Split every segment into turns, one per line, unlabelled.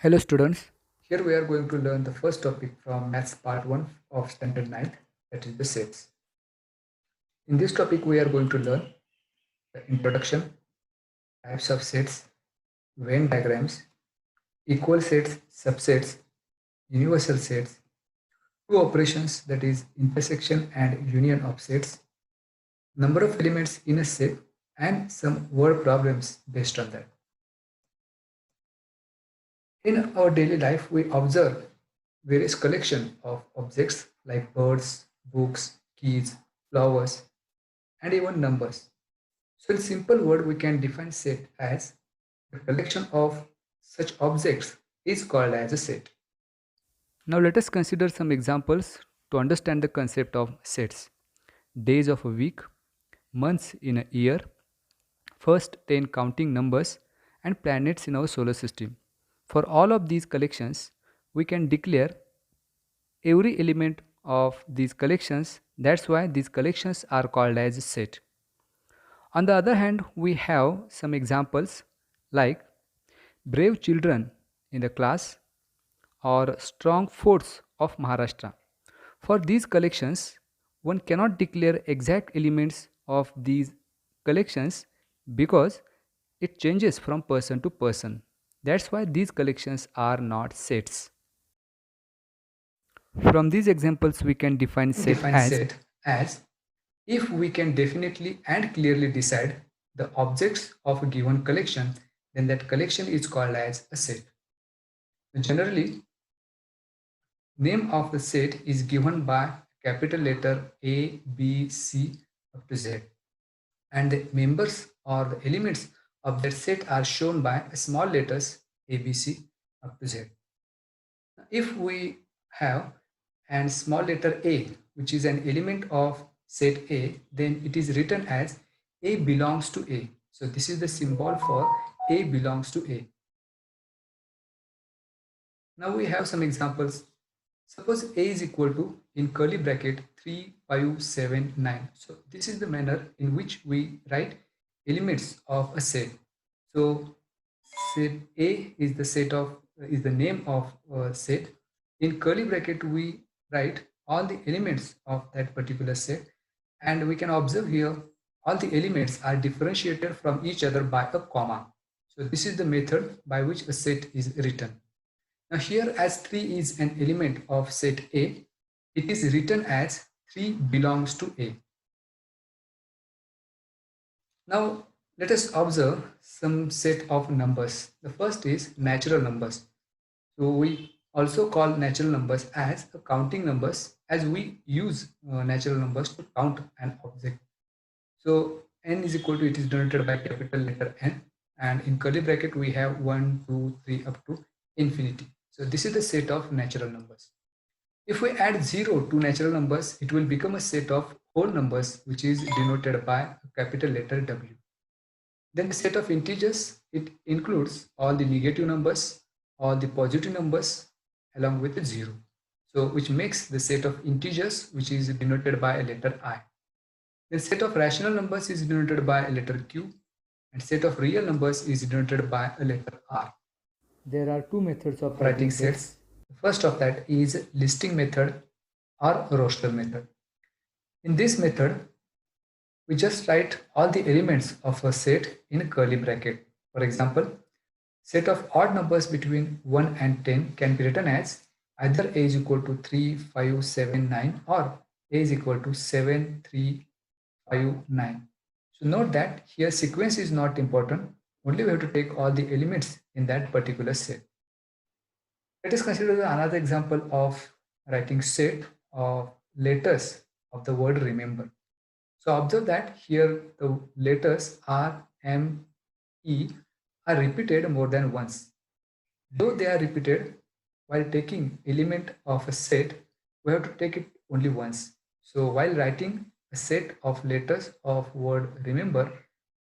Hello students, here we are going to learn the first topic from Maths Part 1 of Standard 9, that is the sets. In this topic we are going to learn the introduction, types of sets, Venn diagrams, equal sets, subsets, universal sets, two operations, that is intersection and union of sets, number of elements in a set, and some word problems based on that. In our daily life, we observe various collection of objects like birds, books, keys, flowers, and even numbers. So in simple word, we can define set as the collection of such objects is called as a set. Now let us consider some examples to understand the concept of sets. Days of a week, months in a year, first 10 counting numbers, and planets in our solar system. For all of these collections, we can declare every element of these collections. That's why these collections are called as set. On the other hand, we have some examples like brave children in the class or strong forts of Maharashtra. For these collections, one cannot declare exact elements of these collections because it changes from person to person. That's why these collections are not sets. From these examples, we can define set
Define
as
set as if we can definitely and clearly decide the objects of a given collection, then that collection is called as a set. Generally, name of the set is given by capital letter A, B, C up to Z, and the members or the elements of that set are shown by small letters A, B, C up to Z. If we have and small letter a, which is an element of set A, then it is written as A belongs to A. So this is the symbol for A belongs to A. Now we have some examples. Suppose A is equal to, in curly bracket, 3, 5, 7, 9. So this is the manner in which we write elements of a set. So set A is the set of is the name of a set. In curly bracket, we write all the elements of that particular set, and we can observe here all the elements are differentiated from each other by a comma. So this is the method by which a set is written. Now here, as 3 is an element of set A, it is written as 3 belongs to A. Now let us observe some set of numbers. The first is natural numbers. So we also call natural numbers as counting numbers, as we use natural numbers to count an object. So n is equal to, it is denoted by capital letter N, and in curly bracket we have 1, 2, 3 up to infinity. So this is the set of natural numbers. If we add 0 to natural numbers, it will become a set of whole numbers, which is denoted by a capital letter W. Then the set of integers, it includes all the negative numbers, all the positive numbers along with the 0. So which makes the set of integers, which is denoted by a letter I. The set of rational numbers is denoted by a letter Q, and set of real numbers is denoted by a letter R.
there are two methods of
Writing
writing sets.
sets. The first of that is listing method or roster method. In this method, we just write all the elements of a set in a curly bracket. For example, set of odd numbers between 1 and 10 can be written as either a is equal to 3, 5, 7, 9, or a is equal to 7, 3, 5, 9. So note that here sequence is not important. Only we have to take all the elements in that particular set. Let us consider another example of writing set of letters of the word remember. So observe that here the letters R, M, E are repeated more than once. Though they are repeated, while taking element of a set, we have to take it only once. So while writing a set of letters of word remember,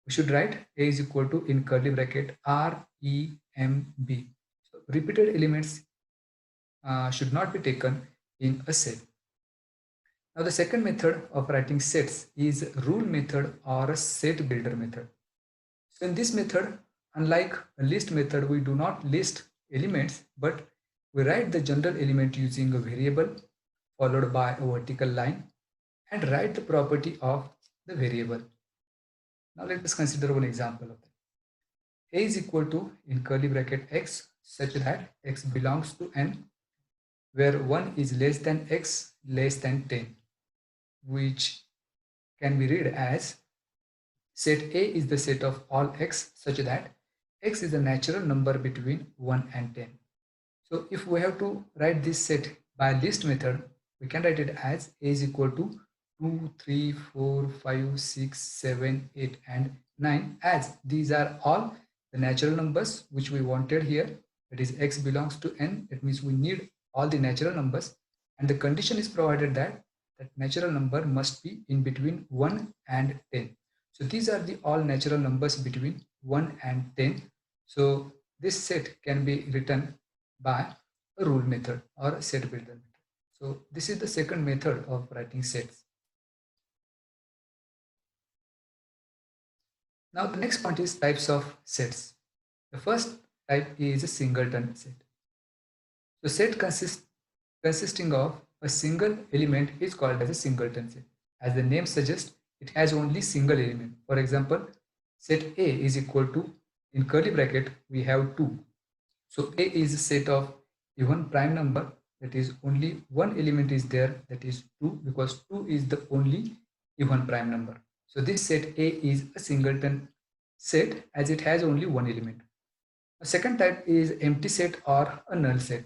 we should write A is equal to, in curly bracket, R, E, M, B. So repeated elements should not be taken in a set. Now the second method of writing sets is rule method or a set builder method. So in this method, unlike a list method, we do not list
elements, but we write the general element using a variable followed by a vertical line and write the property of the variable. Now let us consider one example of that. A is equal to in curly bracket x such that x belongs to n where 1 is less than x less than 10, which can be read as set A is the set of all x such that x is a natural number between 1 and 10. So if we have to write this set by list method, we can write it as A is equal to 2, 3, 4, 5, 6, 7, 8 and 9, as these are all the natural numbers which we wanted here. That is x belongs to n. That means we need all the natural numbers, and the condition is provided that that natural number must be in between 1 and 10. So these are the all natural numbers between 1 and 10. So this set can be written by a rule method or a set builder method. So this is the second method of writing sets. Now the next point is types of sets. The first type is a singleton set. So set consisting of a single element is called as a singleton set. As the name suggests, it has only single element. For example, set A is equal to, in curly bracket, we have 2. So A is a set of even prime number, that is only one element is there, that is 2, because 2 is the only even prime number. So this set A is a singleton set as it has only one element. A second type is empty set or a null set.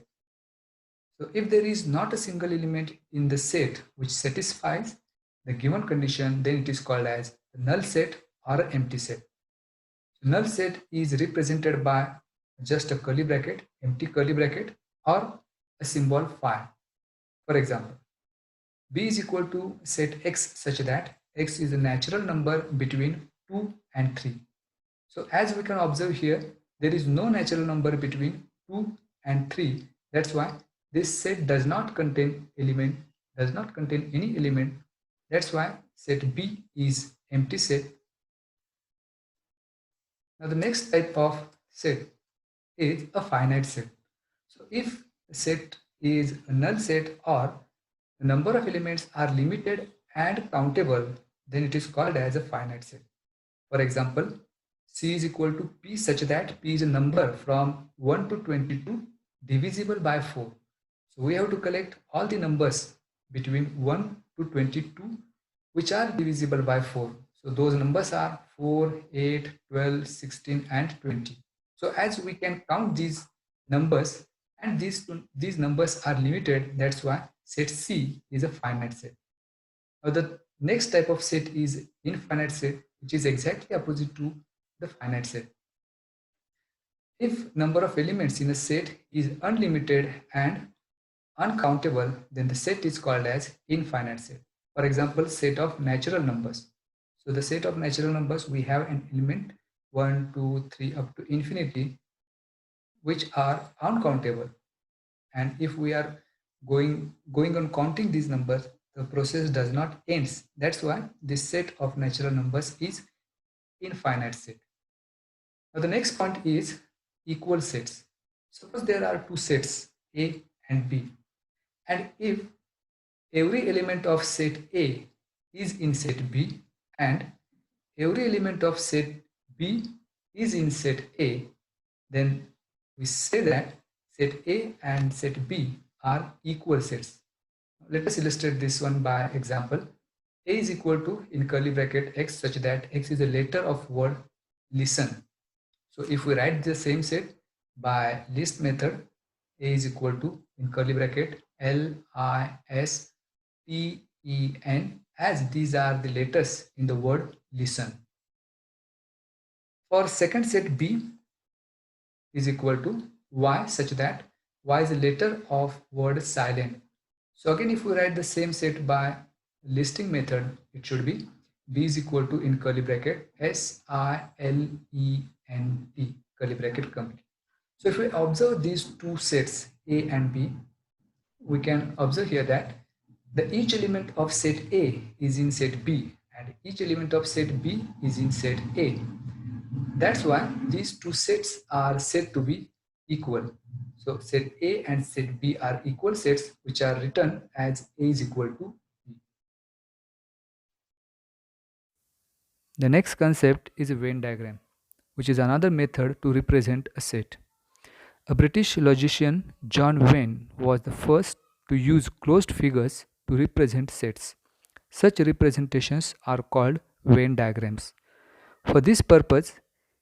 So if there is not a single element in the set which satisfies the given condition, then it is called as a null set or an empty set. So null set is represented by just a curly bracket, empty curly bracket, or a symbol phi. For example, b is equal to set x such that x is a natural number between 2 and 3. So as we can observe here, there is no natural number between 2 and 3. That's why this set does not contain any element. That's why set B is empty set. Now the next type of set is a finite set. So if a set is a null set or the number of elements are limited and countable, then it is called as a finite set. For example, C is equal to P such that P is a number from 1 to 22 divisible by 4. So we have to collect all the numbers between 1 to 22 which are divisible by 4. So those numbers are 4, 8, 12, 16 and 20. So as we can count these numbers and these numbers are limited, that's why set C is a finite set. Now the next type of set is infinite set, which is exactly opposite to the finite set. If number of elements in a set is unlimited and uncountable, then the set is called as infinite set. For example, set of natural numbers. So the set of natural numbers, we have an element 1, 2, 3 up to infinity, which are uncountable. And if we are going on counting these numbers, the process does not end. That's why this set of natural numbers is infinite set. Now the next point is equal sets. Suppose there are two sets A and B, and if every element of set A is in set B and every element of set B is in set A, then we say that set A and set B are equal sets. Let us illustrate this one by example. A is equal to, in curly bracket, x such that x is a letter of word listen. So if we write the same set by list method, A is equal to, in curly bracket, LISTEN, as these are the letters in the word listen. For second set, B is equal to Y such that Y is a letter of word silent. So again, if we write the same set by listing method, it should be B is equal to, in curly bracket, SILENT, curly bracket complete. So if we observe these two sets A and B, we can observe here that each element of set A is in set B and each element of set B is in set A. That's why these two sets are said to be equal. So set A and set B are equal sets which are written as A is equal to B.
The next concept is a Venn diagram, which is another method to represent a set. A British logician, John Venn, was the first to use closed figures to represent sets. Such representations are called Venn diagrams. For this purpose,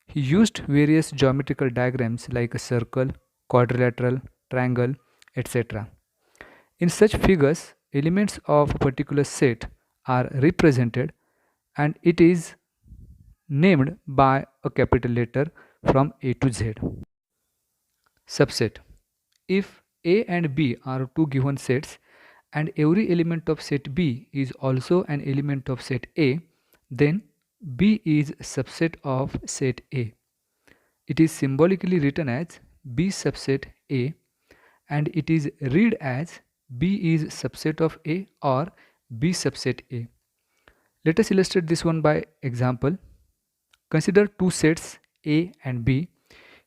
he used various geometrical diagrams like a circle, quadrilateral, triangle, etc. In such figures, elements of a particular set are represented and it is named by a capital letter from A to Z. Subset. If A and B are two given sets and every element of set B is also an element of set A, then B is a subset of set A. It is symbolically written as B subset A and it is read as B is subset of A or B subset A. Let us illustrate this one by example. Consider two sets A and B.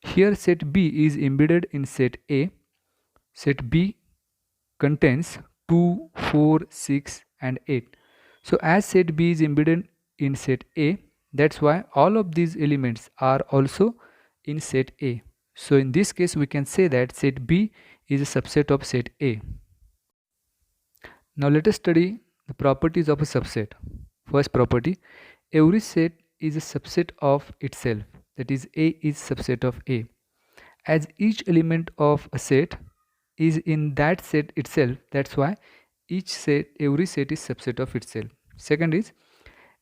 Here set B is embedded in set A. Set B contains 2, 4, 6 and 8. So as set B is embedded in set A, that's why all of these elements are also in set A. So in this case we can say that set B is a subset of set A. Now let us study the properties of a subset. First property, every set is a subset of itself, that is A is subset of A. As each element of a set is in that set itself, that's why every set is subset of itself. Second is,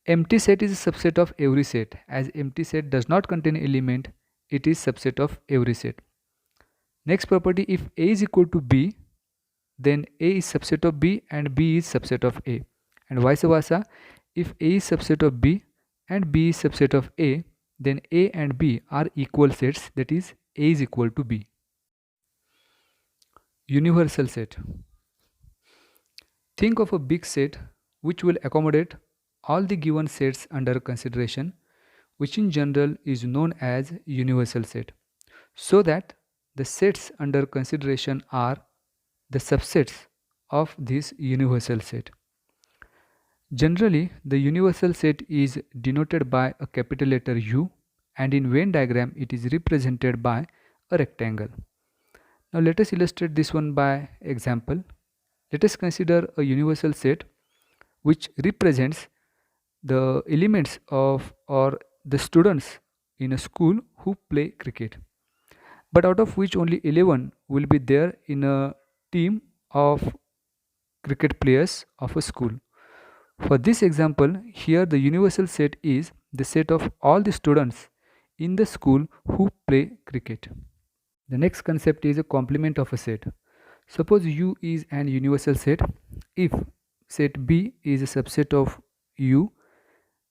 empty set is a subset of every set. As empty set does not contain element, it is subset of every set. Next property, if A is equal to B, then A is subset of B and B is subset of A. And vice versa, if A is subset of B and B is subset of A, then A and B are equal sets, that is A is equal to B. Universal set. Think of a big set which will accommodate all the given sets under consideration, which in general is known as universal set. So that the sets under consideration are the subsets of this universal set. Generally, the universal set is denoted by a capital letter U and in Venn diagram it is represented by a rectangle. Now let us illustrate this one by example. Let us consider a universal set which represents the elements of or the students in a school who play cricket, but out of which only 11 will be there in a team of cricket players of a school. For this example, here the universal set is the set of all the students in the school who play cricket. The next concept is a complement of a set. Suppose U is an universal set. If set B is a subset of U,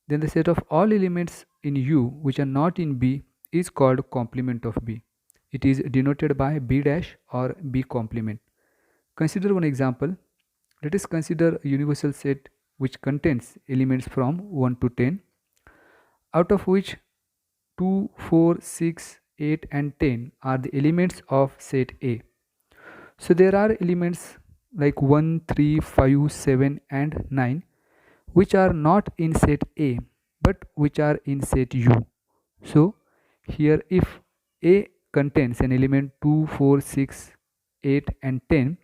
then the set of all elements in U which are not in B is called complement of B. It is denoted by B dash or B complement. Consider one example. Let us consider a universal set which contains elements from 1 to 10, out of which 2, 4, 6, 8 and 10 are the elements of set A. So there are elements like 1, 3, 5, 7 and 9 which are not in set A but which are in set U. So here if A contains an element 2, 4, 6, 8 and 10,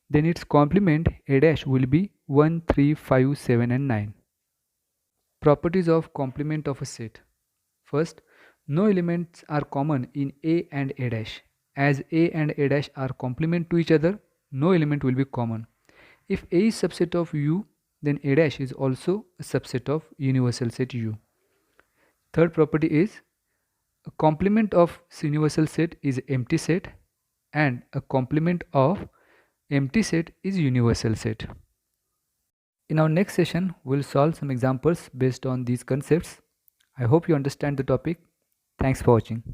then its complement A dash will be 1, 3, 5, 7 and 9. Properties of complement of a set. First, no elements are common in A and A dash. As A and A dash are complement to each other, no element will be common. If A is subset of U, then A dash is also a subset of universal set U. Third property is a complement of universal set is empty set and a complement of empty set is universal set. In our next session, we'll solve some examples based on these concepts. I hope you understand the topic. Thanks for watching.